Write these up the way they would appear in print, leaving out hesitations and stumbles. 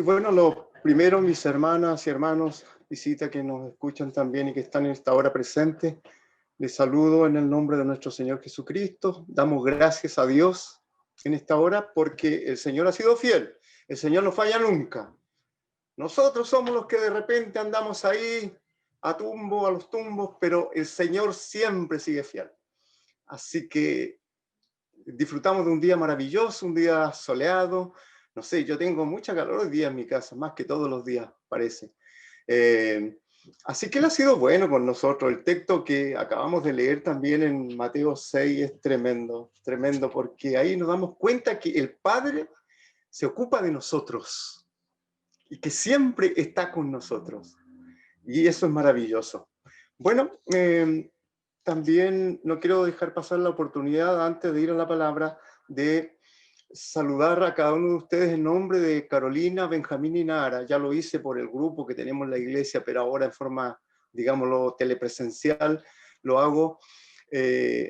bueno, lo primero, mis hermanas y hermanos, visita que nos escuchan también y que están en esta hora presentes, les saludo en el nombre de nuestro Señor Jesucristo. Damos gracias a Dios en esta hora porque el Señor ha sido fiel. El Señor no falla nunca. Nosotros somos los que de repente andamos ahí a los tumbos, pero el Señor siempre sigue fiel. Así que disfrutamos de un día maravilloso, un día soleado. No sé, yo tengo mucha calor hoy día en mi casa, más que todos los días, parece. Así que él ha sido bueno con nosotros. El texto que acabamos de leer también en Mateo 6 es tremendo, tremendo, porque ahí nos damos cuenta que el Padre se ocupa de nosotros y que siempre está con nosotros. Y eso es maravilloso. Bueno, también no quiero dejar pasar la oportunidad, antes de ir a la palabra, de saludar a cada uno de ustedes en nombre de Carolina, Benjamín y Nara. Ya lo hice por el grupo que tenemos en la iglesia, pero ahora en forma, digámoslo, telepresencial, lo hago.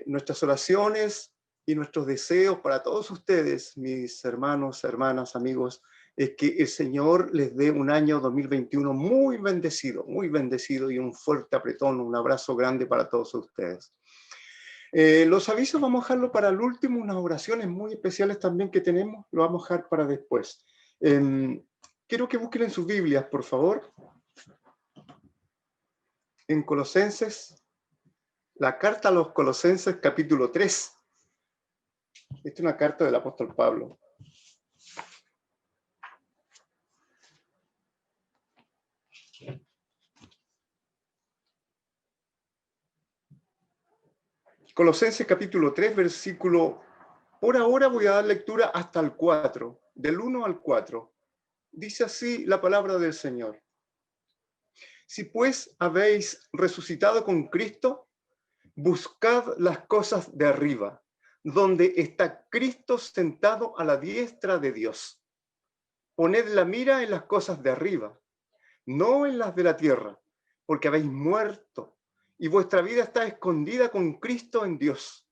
Nuestras oraciones y nuestros deseos para todos ustedes, mis hermanos, hermanas, amigos, es que el Señor les dé un año 2021 muy bendecido y un fuerte apretón, un abrazo grande para todos ustedes. Los avisos vamos a dejarlo para el último, unas oraciones muy especiales también que tenemos, lo vamos a dejar para después. Quiero que busquen en sus Biblias, por favor, en Colosenses, la carta a los Colosenses, capítulo 3. Esta es una carta del apóstol Pablo. Colosenses capítulo 3, versículo, por ahora voy a dar lectura hasta el 4, del 1 al 4. Dice así la palabra del Señor. Si pues habéis resucitado con Cristo, buscad las cosas de arriba, donde está Cristo sentado a la diestra de Dios. Poned la mira en las cosas de arriba, no en las de la tierra, porque habéis muerto, y vuestra vida está escondida con Cristo en Dios.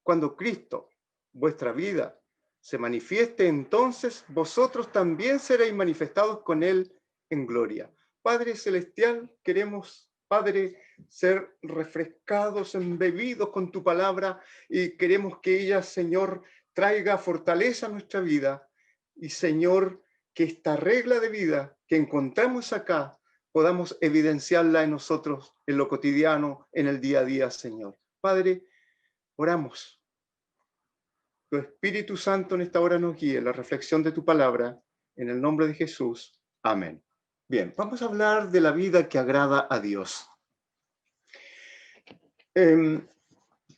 Cuando Cristo, vuestra vida, se manifieste, entonces vosotros también seréis manifestados con Él en gloria. Padre Celestial, queremos, Padre, ser refrescados, embebidos con tu palabra y queremos que ella, Señor, traiga fortaleza a nuestra vida y, Señor, que esta regla de vida que encontramos acá podamos evidenciarla en nosotros, en lo cotidiano, en el día a día, Señor. Padre, oramos. Tu Espíritu Santo en esta hora nos guíe la reflexión de tu palabra. En el nombre de Jesús. Amén. Bien, vamos a hablar de la vida que agrada a Dios.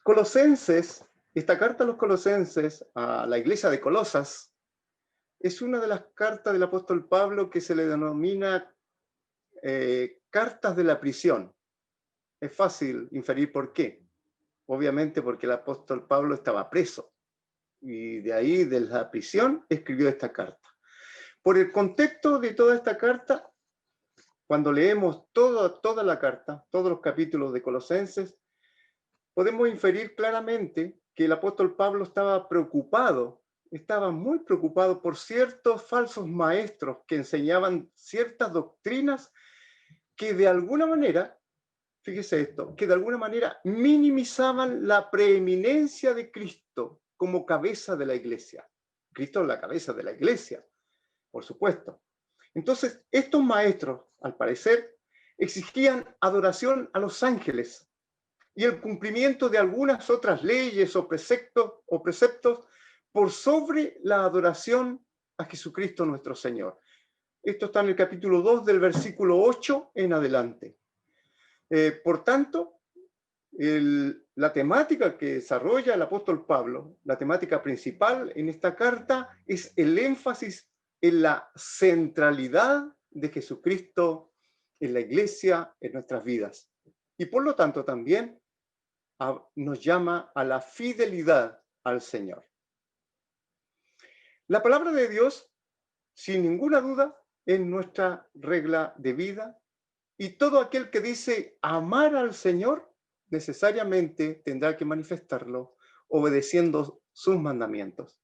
Colosenses, esta carta a los Colosenses, a la iglesia de Colosas, es una de las cartas del apóstol Pablo que se le denomina cartas de la prisión. Es fácil inferir por qué. Obviamente porque el apóstol Pablo estaba preso. Y de ahí, de la prisión, escribió esta carta. Por el contexto de toda esta carta, cuando leemos toda la carta, todos los capítulos de Colosenses, podemos inferir claramente que el apóstol Pablo estaba muy preocupado por ciertos falsos maestros que enseñaban ciertas doctrinas que de alguna manera, fíjese esto, que de alguna manera minimizaban la preeminencia de Cristo como cabeza de la iglesia. Cristo es la cabeza de la iglesia, por supuesto. Entonces, estos maestros, al parecer, exigían adoración a los ángeles y el cumplimiento de algunas otras leyes o preceptos por sobre la adoración a Jesucristo nuestro Señor. Esto está en el capítulo 2 del versículo 8 en adelante. Por tanto, la temática que desarrolla el apóstol Pablo, la temática principal en esta carta, es el énfasis en la centralidad de Jesucristo en la iglesia, en nuestras vidas. Y por lo tanto también nos llama a la fidelidad al Señor. La palabra de Dios, sin ninguna duda, es nuestra regla de vida, y todo aquel que dice amar al Señor necesariamente tendrá que manifestarlo obedeciendo sus mandamientos.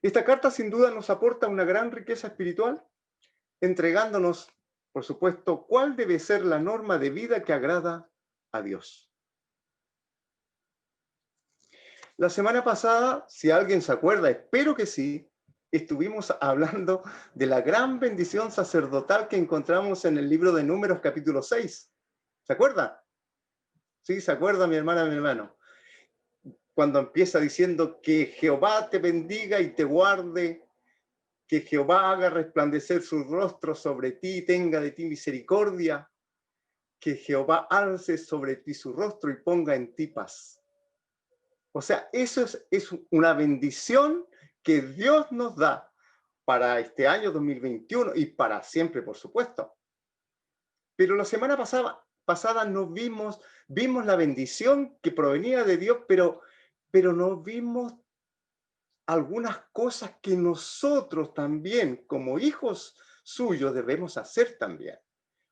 Esta carta sin duda nos aporta una gran riqueza espiritual entregándonos, por supuesto, cuál debe ser la norma de vida que agrada a Dios. La semana pasada, si alguien se acuerda, espero que sí, estuvimos hablando de la gran bendición sacerdotal que encontramos en el libro de Números capítulo 6. ¿Se acuerda? Sí, se acuerda mi hermana, mi hermano. Cuando empieza diciendo que Jehová te bendiga y te guarde, que Jehová haga resplandecer su rostro sobre ti y tenga de ti misericordia, que Jehová alce sobre ti su rostro y ponga en ti paz. O sea, eso es una bendición que Dios nos da para este año 2021 y para siempre, por supuesto. Pero la semana pasada nos vimos la bendición que provenía de Dios, pero no vimos algunas cosas que nosotros también, como hijos suyos, debemos hacer también.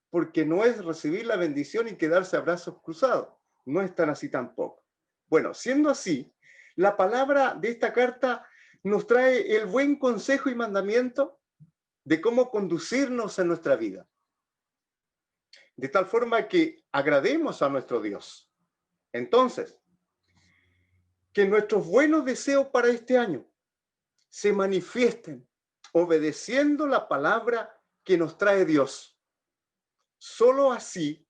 Porque no es recibir la bendición y quedarse a brazos cruzados. No es tan así tampoco. Bueno, siendo así, la palabra de esta carta nos trae el buen consejo y mandamiento de cómo conducirnos en nuestra vida. De tal forma que agrademos a nuestro Dios. Entonces, que nuestros buenos deseos para este año se manifiesten obedeciendo la palabra que nos trae Dios. Solo así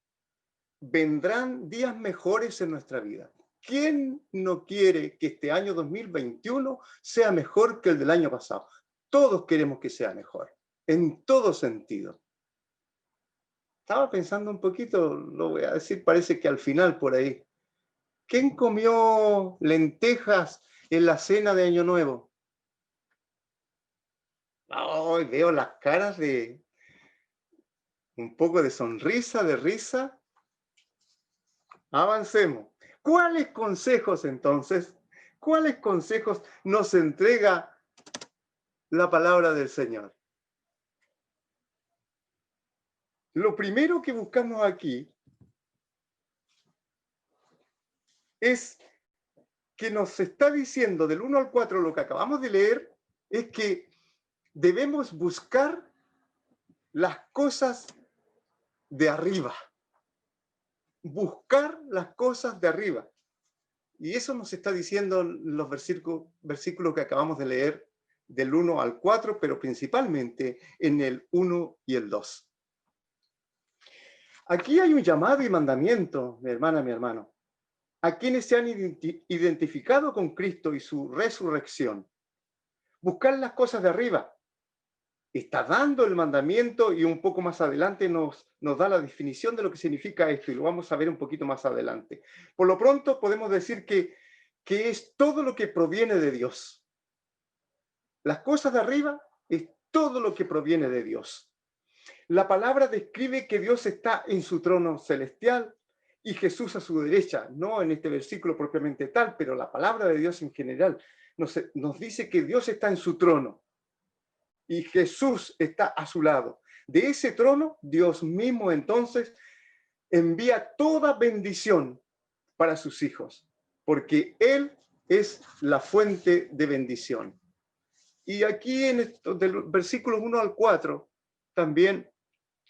vendrán días mejores en nuestra vida. ¿Quién no quiere que este año 2021 sea mejor que el del año pasado? Todos queremos que sea mejor, en todo sentido. Estaba pensando un poquito, lo voy a decir, parece que al final por ahí. ¿Quién comió lentejas en la cena de Año Nuevo? Ay, veo las caras de un poco de sonrisa, de risa. Avancemos. ¿Cuáles consejos entonces? ¿Cuáles consejos nos entrega la palabra del Señor? Lo primero que buscamos aquí es que nos está diciendo del 1 al 4 lo que acabamos de leer, es que debemos buscar las cosas de arriba. Buscar las cosas de arriba. Y eso nos está diciendo los versículos que acabamos de leer del 1 al 4, pero principalmente en el 1 y el 2. Aquí hay un llamado y mandamiento, mi hermana, mi hermano, a quienes se han identificado con Cristo y su resurrección. Buscar las cosas de arriba. Está dando el mandamiento y un poco más adelante nos da la definición de lo que significa esto y lo vamos a ver un poquito más adelante. Por lo pronto podemos decir que es todo lo que proviene de Dios. Las cosas de arriba es todo lo que proviene de Dios. La palabra describe que Dios está en su trono celestial y Jesús a su derecha, no en este versículo propiamente tal, pero la palabra de Dios en general nos dice que Dios está en su trono y Jesús está a su lado. De ese trono, Dios mismo entonces envía toda bendición para sus hijos, porque Él es la fuente de bendición. Y aquí en estos del versículos 1 al 4 también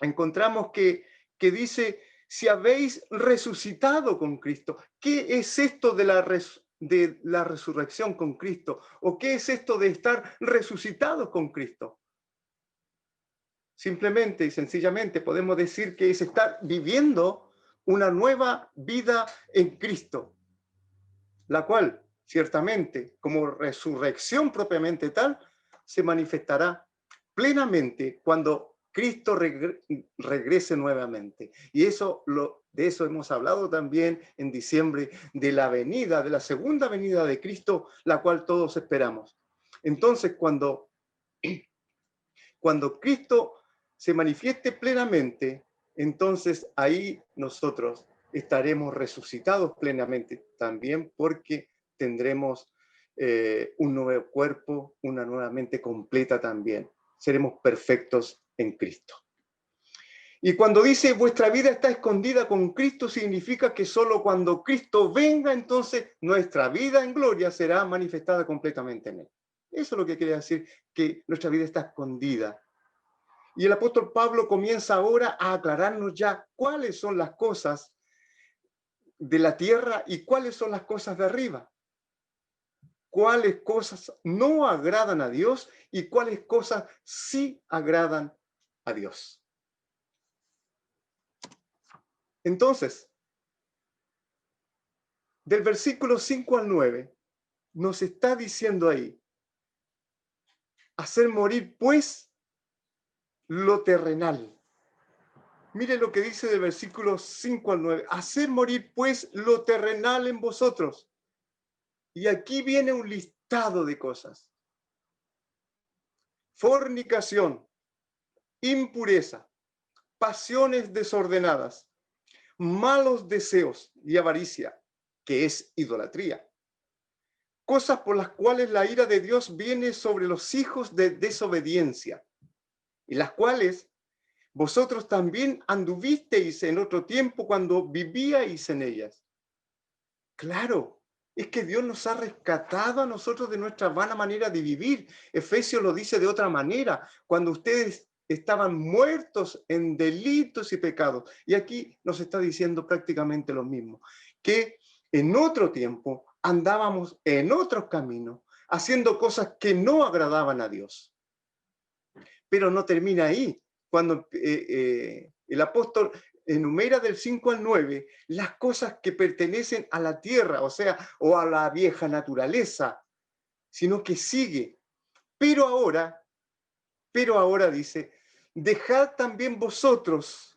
encontramos que dice, si habéis resucitado con Cristo. ¿Qué es esto de la resurrección con Cristo? ¿O qué es esto de estar resucitados con Cristo? Simplemente y sencillamente podemos decir que es estar viviendo una nueva vida en Cristo, la cual ciertamente como resurrección propiamente tal se manifestará plenamente cuando Cristo regrese nuevamente. Y de eso hemos hablado también en diciembre, de la venida, de la segunda venida de Cristo, la cual todos esperamos. Entonces, cuando Cristo se manifieste plenamente, entonces ahí nosotros estaremos resucitados plenamente también porque tendremos un nuevo cuerpo, una nueva mente completa también. Seremos perfectos en Cristo. Y cuando dice vuestra vida está escondida con Cristo, significa que solo cuando Cristo venga, entonces nuestra vida en gloria será manifestada completamente en Él. Eso es lo que quiere decir, que nuestra vida está escondida. Y el apóstol Pablo comienza ahora a aclararnos ya cuáles son las cosas de la tierra y cuáles son las cosas de arriba. Cuáles cosas no agradan a Dios y cuáles cosas sí agradan a Dios. Entonces, del versículo 5 al 9, nos está diciendo ahí, hacer morir pues lo terrenal. Mire lo que dice del versículo 5 al 9, hacer morir pues lo terrenal en vosotros. Y aquí viene un listado de cosas. Fornicación, impureza, pasiones desordenadas, malos deseos y avaricia, que es idolatría. Cosas por las cuales la ira de Dios viene sobre los hijos de desobediencia, y las cuales vosotros también anduvisteis en otro tiempo cuando vivíais en ellas. Claro, es que Dios nos ha rescatado a nosotros de nuestra vana manera de vivir. Efesios lo dice de otra manera, cuando ustedes estaban muertos en delitos y pecados. Y aquí nos está diciendo prácticamente lo mismo, que en otro tiempo andábamos en otros caminos, haciendo cosas que no agradaban a Dios. Pero no termina ahí. Cuando el apóstol enumera del 5 al 9 las cosas que pertenecen a la tierra, o sea, o a la vieja naturaleza, sino que sigue. Pero ahora dice, dejad también vosotros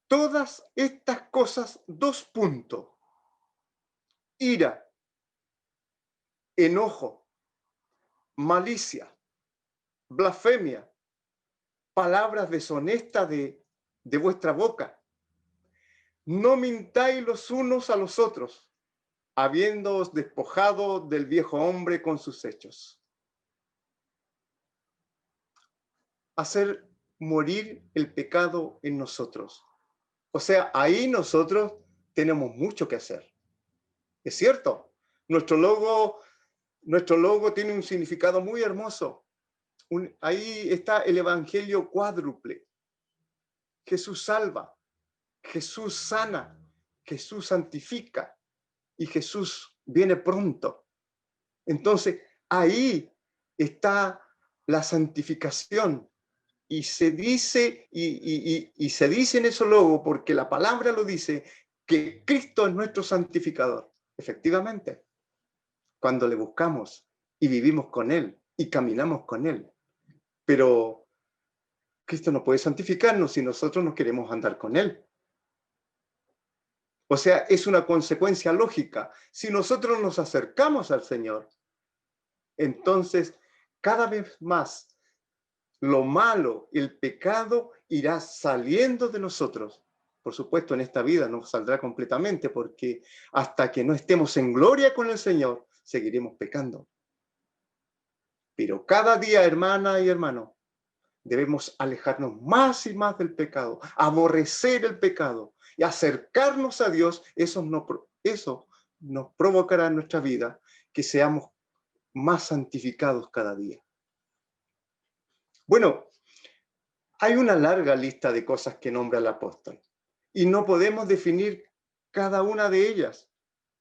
todas estas cosas, dos puntos, ira, enojo, malicia, blasfemia, palabras deshonestas de vuestra boca. No mintáis los unos a los otros, habiéndoos despojado del viejo hombre con sus hechos. Hacer morir el pecado en nosotros. O sea, ahí nosotros tenemos mucho que hacer. Es cierto, nuestro logo tiene un significado muy hermoso. Ahí está el evangelio cuádruple. Jesús salva, Jesús sana, Jesús santifica y Jesús viene pronto. Entonces, ahí está la santificación. Y se dice, y se dice en ese logo, porque la palabra lo dice, que Cristo es nuestro santificador. Efectivamente, cuando le buscamos y vivimos con Él y caminamos con Él. Pero Cristo no puede santificarnos si nosotros no queremos andar con Él. O sea, es una consecuencia lógica. Si nosotros nos acercamos al Señor, entonces cada vez más lo malo, el pecado irá saliendo de nosotros. Por supuesto, en esta vida no saldrá completamente, porque hasta que no estemos en gloria con el Señor, seguiremos pecando. Pero cada día, hermana y hermano, debemos alejarnos más y más del pecado, aborrecer el pecado y acercarnos a Dios. Eso nos provocará en nuestra vida que seamos más santificados cada día. Bueno, hay una larga lista de cosas que nombra el apóstol y no podemos definir cada una de ellas.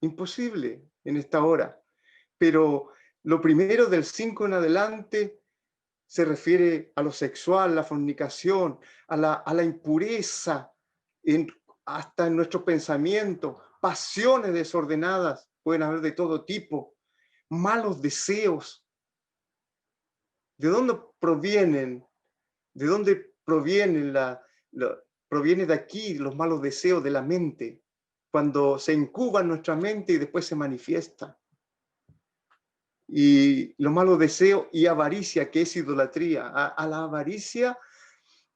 Imposible en esta hora. Pero lo primero del 5 en adelante se refiere a lo sexual, la fornicación, a la impureza, hasta en nuestros pensamientos, pasiones desordenadas, pueden haber de todo tipo, malos deseos. ¿De dónde provienen? ¿De dónde proviene de aquí los malos deseos de la mente? Cuando se incuba en nuestra mente y después se manifiesta. Y los malos deseos y avaricia, que es idolatría. A la avaricia,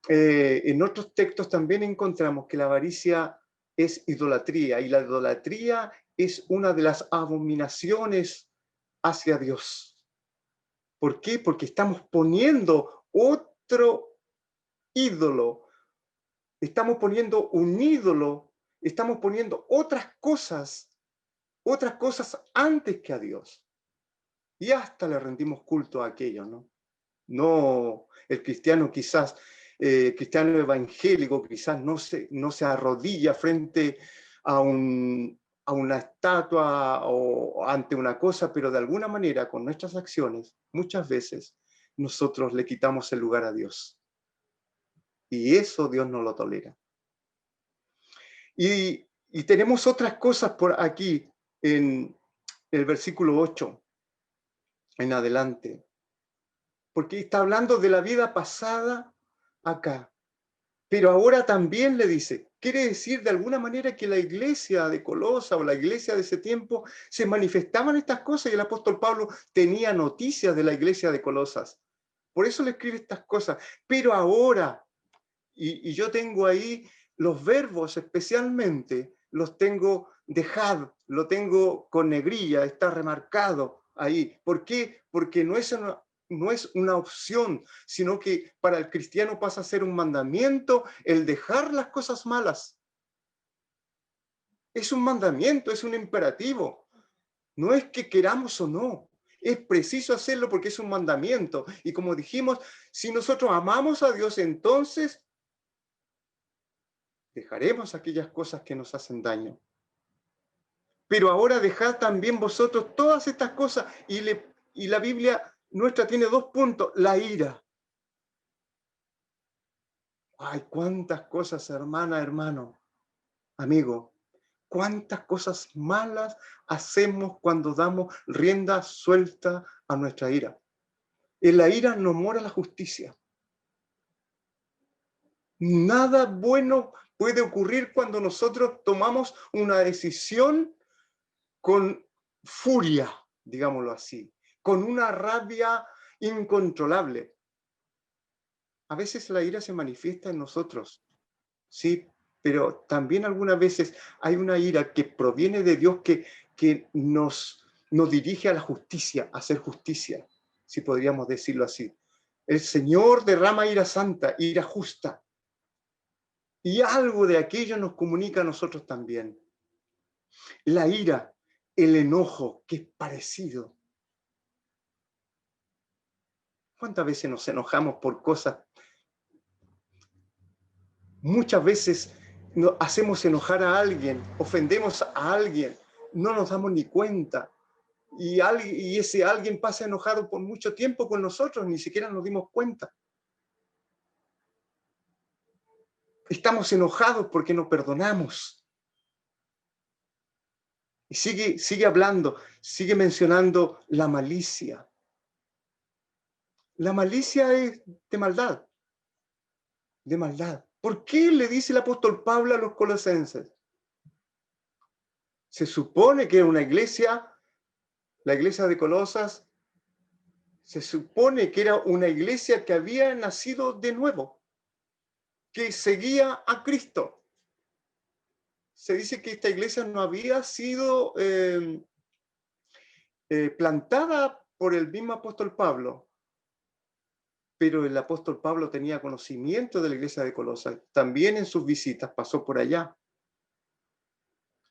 en otros textos también encontramos que la avaricia es idolatría, y la idolatría es una de las abominaciones hacia Dios. ¿Por qué? Porque estamos poniendo otro ídolo, estamos poniendo un ídolo, estamos poniendo otras cosas antes que a Dios. y hasta le rendimos culto a aquello, ¿no? No, el cristiano quizás, cristiano evangélico quizás no se arrodilla frente a, a una estatua o ante una cosa, pero de alguna manera con nuestras acciones, muchas veces nosotros le quitamos el lugar a Dios. Y eso Dios no lo tolera. Y tenemos otras cosas por aquí en el versículo 8 en adelante, porque está hablando de la vida pasada acá, pero ahora también le dice, quiere decir de alguna manera que la iglesia de Colosa o la iglesia de ese tiempo se manifestaban estas cosas y el apóstol Pablo tenía noticias de la iglesia de Colosas. Por eso le escribe estas cosas, pero ahora, y yo tengo ahí los verbos especialmente, los tengo dejad, lo tengo con negrilla, está remarcado ahí. ¿Por qué? Porque no es una opción, sino que para el cristiano pasa a ser un mandamiento el dejar las cosas malas. Es un mandamiento, es un imperativo. No es que queramos o no, es preciso hacerlo porque es un mandamiento. Y como dijimos, si nosotros amamos a Dios, entonces dejaremos aquellas cosas que nos hacen daño. Pero ahora dejad también vosotros todas estas cosas. Y la Biblia nuestra tiene 2 puntos. La ira. Ay, cuántas cosas, hermana, hermano, amigo. Cuántas cosas malas hacemos cuando damos rienda suelta a nuestra ira. En la ira no mora la justicia. Nada bueno puede ocurrir cuando nosotros tomamos una decisión con furia, digámoslo así, con una rabia incontrolable. A veces la ira se manifiesta en nosotros, sí, pero también algunas veces hay una ira que proviene de Dios que nos dirige a la justicia, a hacer justicia, si podríamos decirlo así. El Señor derrama ira santa, ira justa, y algo de aquello nos comunica a nosotros también. La ira, el enojo, que es parecido. ¿Cuántas veces nos enojamos por cosas? Muchas veces hacemos enojar a alguien, ofendemos a alguien, no nos damos ni cuenta. Y ese alguien pasa enojado por mucho tiempo con nosotros, ni siquiera nos dimos cuenta. Estamos enojados porque no perdonamos. Y sigue hablando, sigue mencionando la malicia. La malicia es de maldad. De maldad. ¿Por qué le dice el apóstol Pablo a los colosenses? Se supone que era una iglesia, la iglesia de Colosas, se supone que era una iglesia que había nacido de nuevo, que seguía a Cristo. Se dice que esta iglesia no había sido plantada por el mismo apóstol Pablo, pero el apóstol Pablo tenía conocimiento de la iglesia de Colosas. También en sus visitas pasó por allá.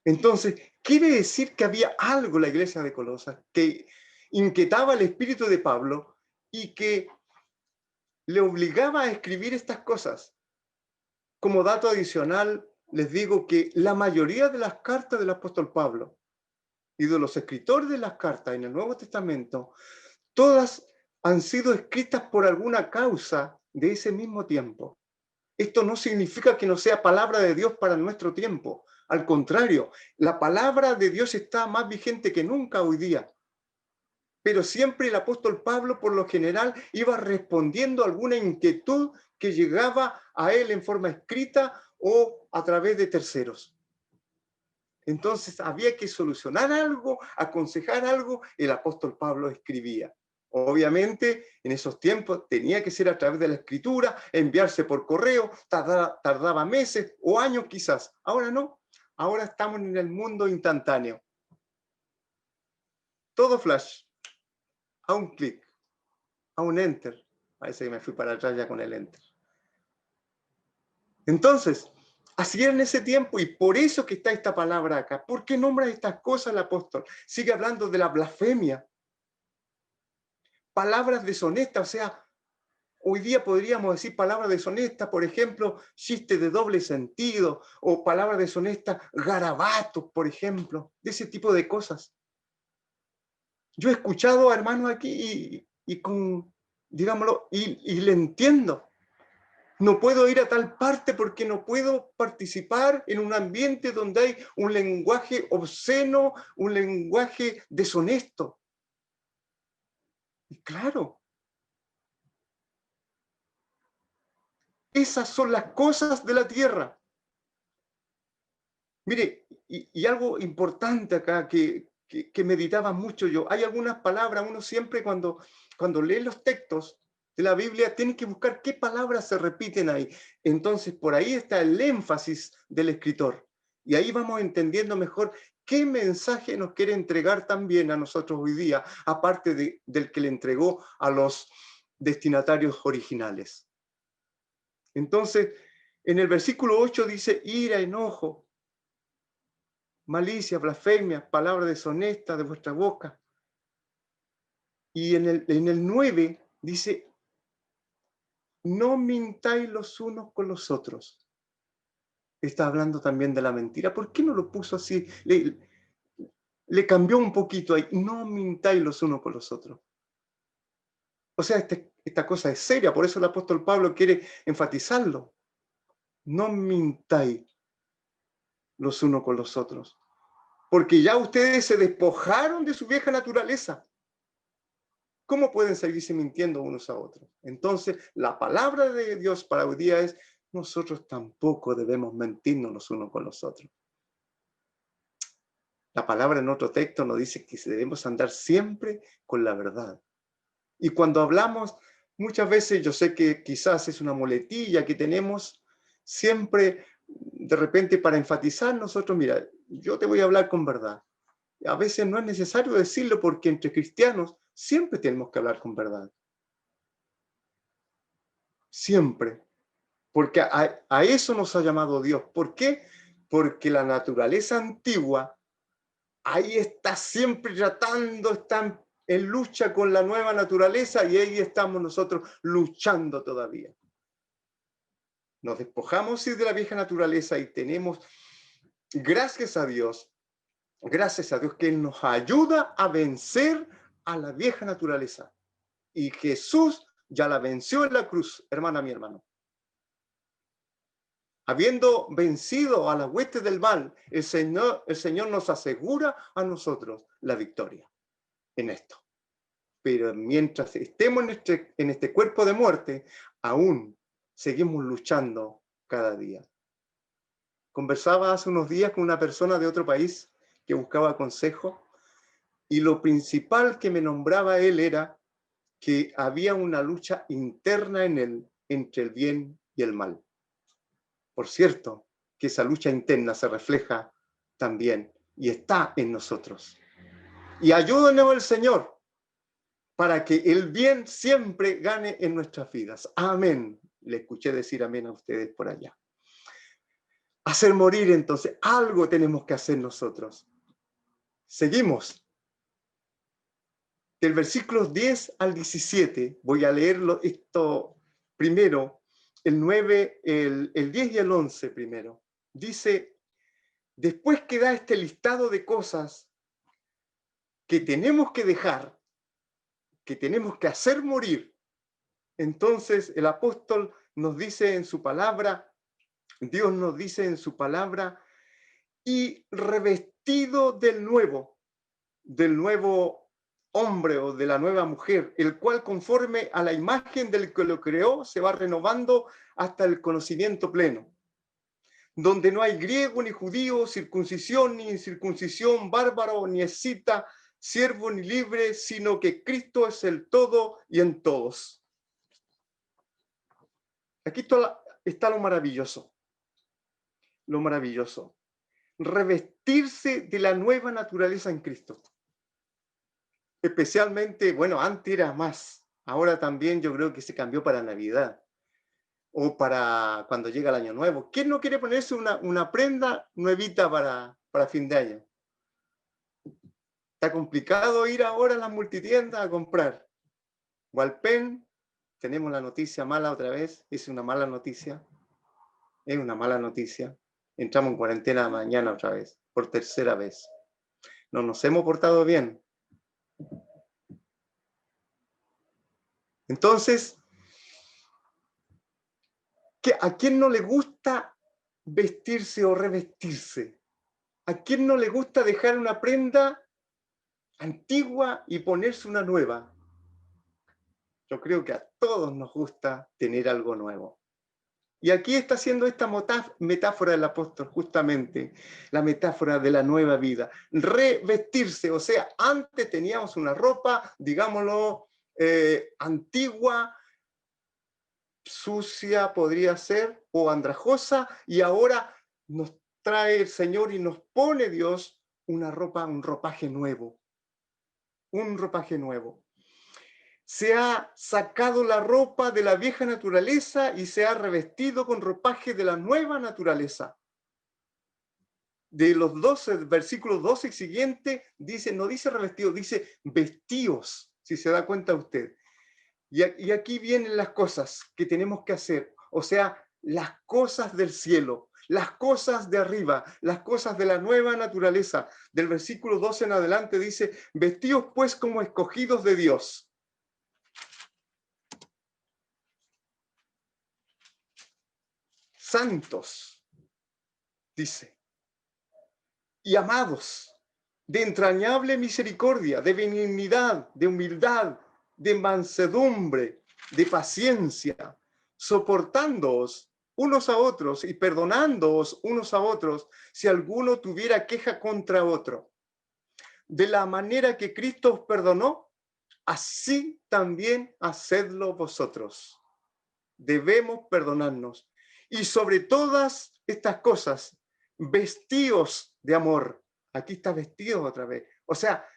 Entonces, quiere decir que había algo en la iglesia de Colosas que inquietaba el espíritu de Pablo y que le obligaba a escribir estas cosas. Como dato adicional, les digo que la mayoría de las cartas del apóstol Pablo y de los escritores de las cartas en el Nuevo Testamento, todas han sido escritas por alguna causa de ese mismo tiempo. Esto no significa que no sea palabra de Dios para nuestro tiempo. Al contrario, la palabra de Dios está más vigente que nunca hoy día. Pero siempre el apóstol Pablo, por lo general, iba respondiendo a alguna inquietud que llegaba a él en forma escrita o a través de terceros. Entonces había que solucionar algo, aconsejar algo, el apóstol Pablo escribía. Obviamente, en esos tiempos tenía que ser a través de la escritura, enviarse por correo, tardaba meses o años quizás. Ahora no, ahora estamos en el mundo instantáneo. Todo flash, a un clic, a un enter. Parece que me fui para atrás ya con el enter. Entonces, así era en ese tiempo y por eso que está esta palabra acá. ¿Por qué nombra estas cosas el apóstol? Sigue hablando de la blasfemia. palabras deshonestas, o sea, hoy día podríamos decir palabras deshonestas, por ejemplo, chistes de doble sentido, o palabras deshonestas, garabatos, por ejemplo, de ese tipo de cosas. Yo he escuchado a hermanos aquí y con, digámoslo, y le entiendo. No puedo ir a tal parte porque no puedo participar en un ambiente donde hay un lenguaje obsceno, un lenguaje deshonesto. Y claro, esas son las cosas de la tierra. Mire, y algo importante acá que meditaba mucho yo, hay algunas palabras, uno siempre cuando lee los textos de la Biblia tiene que buscar qué palabras se repiten ahí. Entonces, por ahí está el énfasis del escritor. Y ahí vamos entendiendo mejor qué mensaje nos quiere entregar también a nosotros hoy día, aparte del que le entregó a los destinatarios originales. Entonces, en el versículo 8 dice ira, enojo, malicia, blasfemia, palabra deshonesta de vuestra boca. Y en el 9 dice, no mintáis los unos con los otros. Está hablando también de la mentira. ¿Por qué no lo puso así? Le cambió un poquito ahí. No mintáis los unos con los otros. O sea, esta cosa es seria, por eso el apóstol Pablo quiere enfatizarlo. No mintáis los unos con los otros. Porque ya ustedes se despojaron de su vieja naturaleza. ¿Cómo pueden seguirse mintiendo unos a otros? Entonces, la palabra de Dios para hoy día es, nosotros tampoco debemos mentirnos los unos con los otros. La palabra en otro texto nos dice que debemos andar siempre con la verdad. Y cuando hablamos, muchas veces, yo sé que quizás es una muletilla que tenemos siempre, de repente para enfatizar nosotros, mira, yo te voy a hablar con verdad. A veces no es necesario decirlo porque entre cristianos siempre tenemos que hablar con verdad. Siempre. Porque a eso nos ha llamado Dios. ¿Por qué? Porque la naturaleza antigua ahí está siempre tratando, está en lucha con la nueva naturaleza y ahí estamos nosotros luchando todavía. Nos despojamos sí de la vieja naturaleza y tenemos, gracias a Dios que Él nos ayuda a vencer a la vieja naturaleza. Y Jesús ya la venció en la cruz, hermana, mi hermano. Habiendo vencido a las huestes del mal, el Señor nos asegura a nosotros la victoria en esto. Pero mientras estemos en este cuerpo de muerte, aún seguimos luchando cada día. Conversaba hace unos días con una persona de otro país que buscaba consejo y lo principal que me nombraba él era que había una lucha interna en él entre el bien y el mal. Por cierto, que esa lucha interna se refleja también y está en nosotros. Y ayúdanos el Señor para que el bien siempre gane en nuestras vidas. Amén. Le escuché decir amén a ustedes por allá. Hacer morir, entonces, algo tenemos que hacer nosotros. Seguimos. Del versículo 10 al 17, voy a leerlo esto primero, el 9, el 10 y el 11 primero. Dice, después que da este listado de cosas que tenemos que dejar, que tenemos que hacer morir, entonces el apóstol nos dice en su palabra, Dios nos dice en su palabra, y revestido del nuevo hombre o de la nueva mujer, el cual conforme a la imagen del que lo creó se va renovando hasta el conocimiento pleno, donde no hay griego ni judío, circuncisión ni incircuncisión, bárbaro ni escita, siervo ni libre, sino que Cristo es el todo y en todos. Aquí está lo maravilloso. Lo maravilloso. Revestirse de la nueva naturaleza en Cristo. Especialmente, bueno, antes era más. Ahora también yo creo que se cambió para Navidad o para cuando llega el Año Nuevo. ¿Quién no quiere ponerse una prenda nuevita para fin de año? Está complicado ir ahora a las multitiendas a comprar. Hualpén, tenemos la noticia mala otra vez, es una mala noticia, es una mala noticia. Entramos en cuarentena mañana otra vez, por tercera vez. No nos hemos portado bien. Entonces, ¿a quién no le gusta vestirse o revestirse? ¿A quién no le gusta dejar una prenda antigua y ponerse una nueva? Yo creo que a todos nos gusta tener algo nuevo. Y aquí está haciendo esta metáfora del apóstol, justamente, la metáfora de la nueva vida. Revestirse, o sea, antes teníamos una ropa, digámoslo, antigua, sucia podría ser, o andrajosa, y ahora nos trae el Señor y nos pone Dios una ropa, un ropaje nuevo. Un ropaje nuevo. Se ha sacado la ropa de la vieja naturaleza y se ha revestido con ropaje de la nueva naturaleza. De los 12, versículos 12 y siguiente, dice, no dice revestido, dice vestíos, si se da cuenta usted. Y aquí vienen las cosas que tenemos que hacer, o sea, las cosas del cielo, las cosas de arriba, las cosas de la nueva naturaleza. Del versículo 12 en adelante dice, vestíos pues como escogidos de Dios. Santos, dice, y amados, de entrañable misericordia, de benignidad, de humildad, de mansedumbre, de paciencia, soportándoos unos a otros y perdonándoos unos a otros si alguno tuviera queja contra otro. De la manera que Cristo os perdonó, así también hacedlo vosotros. Debemos perdonarnos. Y sobre todas estas cosas, vestíos de amor. Aquí está vestido otra vez. O sea,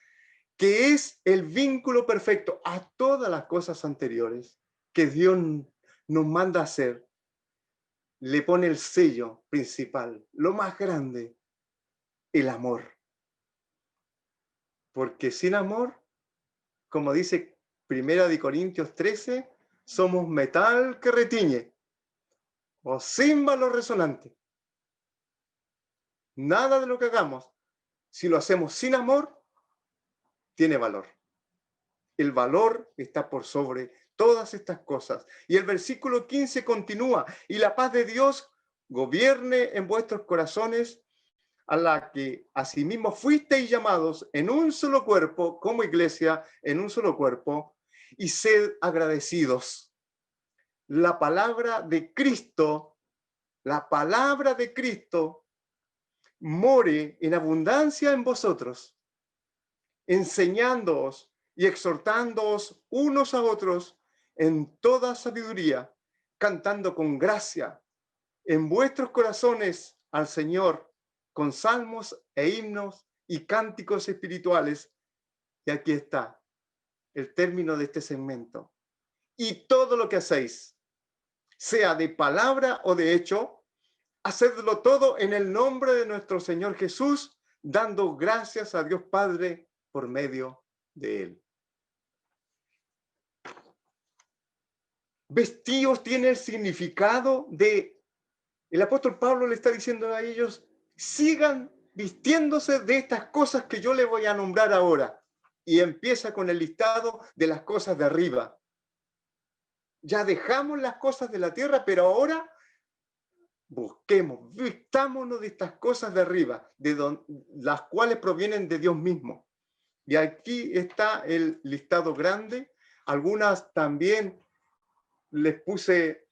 que es el vínculo perfecto a todas las cosas anteriores que Dios nos manda a hacer. Le pone el sello principal, lo más grande, el amor. Porque sin amor, como dice 1 Corintios 13, somos metal que retiñe o címbalo resonante. Nada de lo que hagamos, si lo hacemos sin amor, tiene valor. El valor está por sobre todas estas cosas. Y el versículo 15 continúa, y la paz de Dios gobierne en vuestros corazones, a la que asimismo fuisteis llamados en un solo cuerpo, como iglesia, en un solo cuerpo, y sed agradecidos. La palabra de Cristo more en abundancia en vosotros, enseñándoos y exhortándoos unos a otros en toda sabiduría, cantando con gracia en vuestros corazones al Señor, con salmos e himnos y cánticos espirituales. Y aquí está el término de este segmento. Y todo lo que hacéis, sea de palabra o de hecho, hacedlo todo en el nombre de nuestro Señor Jesús, dando gracias a Dios Padre por medio de Él. Vestíos tiene el significado de... El apóstol Pablo le está diciendo a ellos, sigan vistiéndose de estas cosas que yo les voy a nombrar ahora. Y empieza con el listado de las cosas de arriba. Ya dejamos las cosas de la tierra, pero ahora busquemos, vistámonos de estas cosas de arriba, las cuales provienen de Dios mismo. Y aquí está el listado grande. Algunas también les puse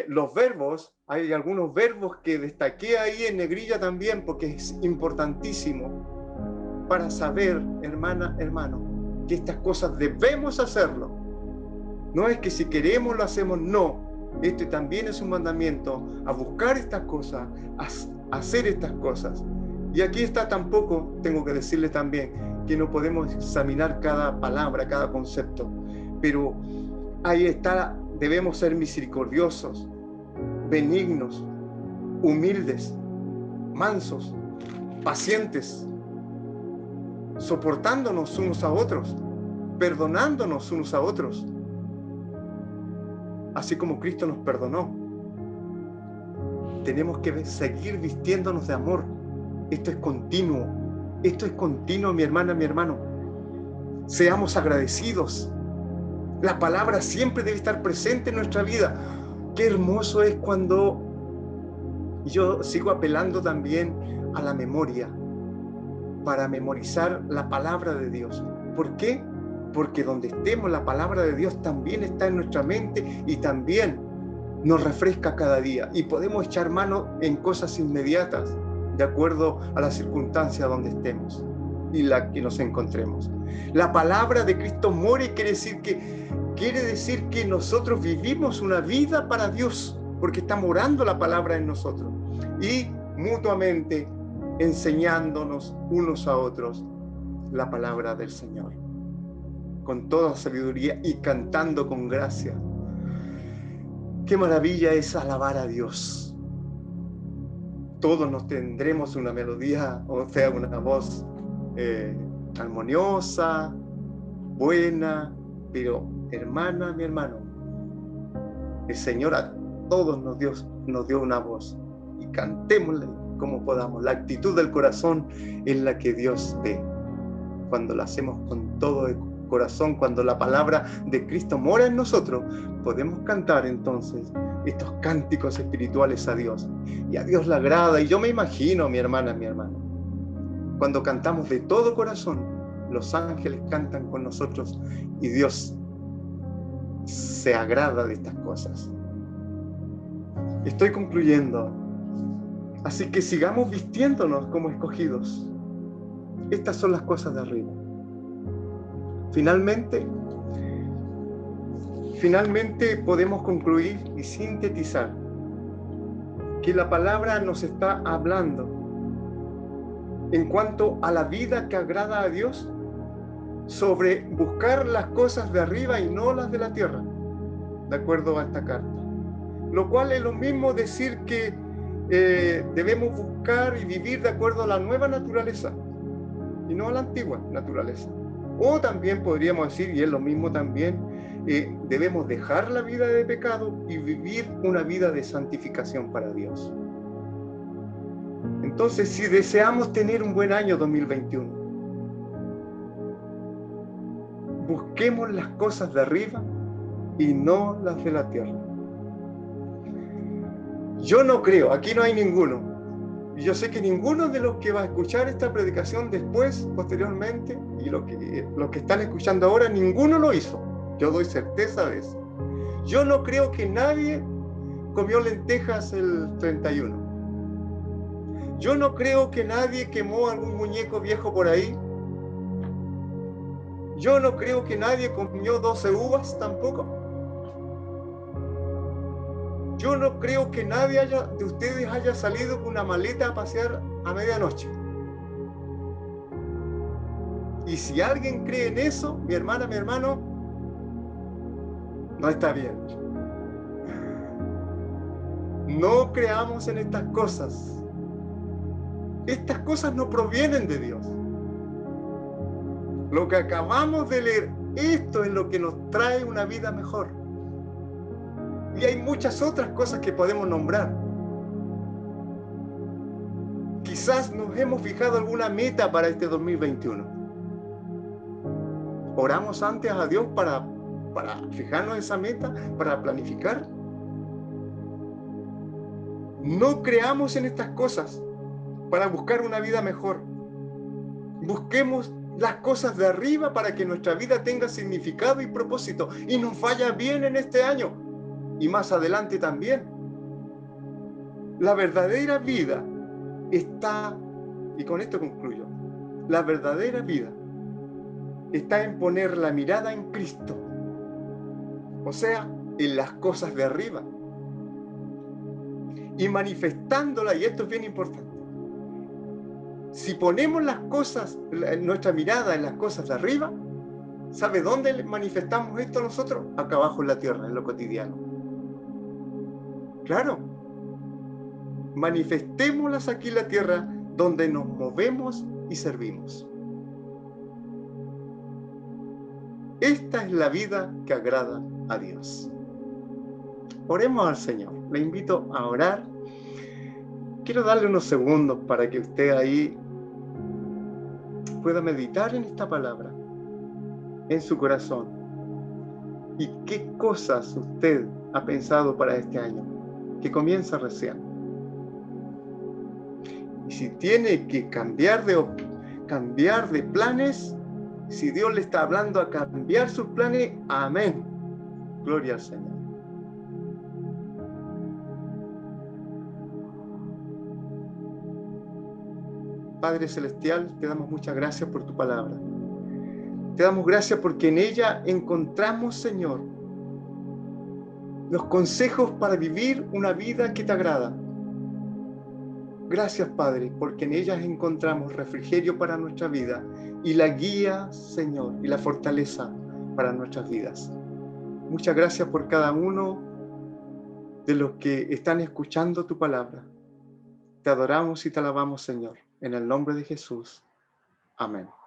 los verbos. Hay algunos verbos que destaqué ahí en negrilla también porque es importantísimo para saber, hermana, hermano, que estas cosas debemos hacerlo. No es que si queremos lo hacemos, no. Este también es un mandamiento a buscar estas cosas, a hacer estas cosas. Y aquí está tampoco, tengo que decirles también, que no podemos examinar cada palabra, cada concepto, pero ahí está, debemos ser misericordiosos, benignos, humildes, mansos, pacientes, soportándonos unos a otros. perdonándonos unos a otros, así como Cristo nos perdonó. Tenemos que seguir vistiéndonos de amor. Esto es continuo. Esto es continuo, mi hermana, mi hermano. Seamos agradecidos. La palabra siempre debe estar presente en nuestra vida. Qué hermoso es cuando yo sigo apelando también a la memoria para memorizar la palabra de Dios. ¿Por qué? Porque donde estemos, la palabra de Dios también está en nuestra mente y también nos refresca cada día. Y podemos echar mano en cosas inmediatas, de acuerdo a la circunstancia donde estemos y la que nos encontremos. La palabra de Cristo more quiere decir que nosotros vivimos una vida para Dios, porque está morando la palabra en nosotros y mutuamente enseñándonos unos a otros la palabra del Señor, con toda sabiduría y cantando con gracia. Qué maravilla es alabar a Dios. Todos nos tendremos una melodía, o sea, una voz armoniosa, buena, pero hermana, mi hermano, el Señor a todos nos dio una voz y cantémosle como podamos. La actitud del corazón es la que Dios ve. Cuando la hacemos con todo el corazón, cuando la palabra de Cristo mora en nosotros, podemos cantar entonces estos cánticos espirituales a Dios. Y a Dios le agrada. Y yo me imagino, mi hermana, mi hermano, cuando cantamos de todo corazón, los ángeles cantan con nosotros y Dios se agrada de estas cosas. Estoy concluyendo. Así que sigamos vistiéndonos como escogidos. Estas son las cosas de arriba. Finalmente podemos concluir y sintetizar que la palabra nos está hablando en cuanto a la vida que agrada a Dios, sobre buscar las cosas de arriba y no las de la tierra, de acuerdo a esta carta. Lo cual es lo mismo decir que debemos buscar y vivir de acuerdo a la nueva naturaleza y no a la antigua naturaleza. O también podríamos decir, y es lo mismo también, debemos dejar la vida de pecado y vivir una vida de santificación para Dios. Entonces, si deseamos tener un buen año 2021, busquemos las cosas de arriba y no las de la tierra. Yo no creo, aquí no hay ninguno, y yo sé que ninguno de los que va a escuchar esta predicación después, posteriormente, y los que están escuchando ahora, ninguno lo hizo. Yo doy certeza de eso. Yo no creo que nadie comió lentejas el 31. Yo no creo que nadie quemó algún muñeco viejo por ahí. Yo no creo que nadie comió 12 uvas tampoco. Yo no creo que nadie de ustedes haya salido con una maleta a pasear a medianoche. Y si alguien cree en eso, mi hermana, mi hermano, no está bien. No creamos en estas cosas. Estas cosas no provienen de Dios. Lo que acabamos de leer, esto es lo que nos trae una vida mejor. Y hay muchas otras cosas que podemos nombrar. Quizás nos hemos fijado alguna meta para este 2021. ¿Oramos antes a Dios para fijarnos esa meta, para planificar? No creamos en estas cosas para buscar una vida mejor. Busquemos las cosas de arriba para que nuestra vida tenga significado y propósito y nos vaya bien en este año y más adelante también. La verdadera vida está, y con esto concluyo, la verdadera vida está en poner la mirada en Cristo, o sea, en las cosas de arriba, y manifestándola, y esto es bien importante. Si ponemos las cosas, nuestra mirada en las cosas de arriba, ¿sabe dónde manifestamos esto nosotros? Acá abajo en la tierra, en lo cotidiano. Claro. Manifestémoslas aquí en la tierra, donde nos movemos y servimos. Esta es la vida que agrada a Dios. Oremos al Señor. Le invito a orar. Quiero darle unos segundos para que usted ahí pueda meditar en esta palabra, en su corazón. ¿Y qué cosas usted ha pensado para este año, que comienza recién? Y si tiene que cambiar de planes, si Dios le está hablando a cambiar sus planes, amén. Gloria al Señor. Padre Celestial, te damos muchas gracias por tu palabra. Te damos gracias porque en ella encontramos, Señor, los consejos para vivir una vida que te agrada. Gracias, Padre, porque en ellas encontramos refrigerio para nuestra vida y la guía, Señor, y la fortaleza para nuestras vidas. Muchas gracias por cada uno de los que están escuchando tu palabra. Te adoramos y te alabamos, Señor, en el nombre de Jesús. Amén.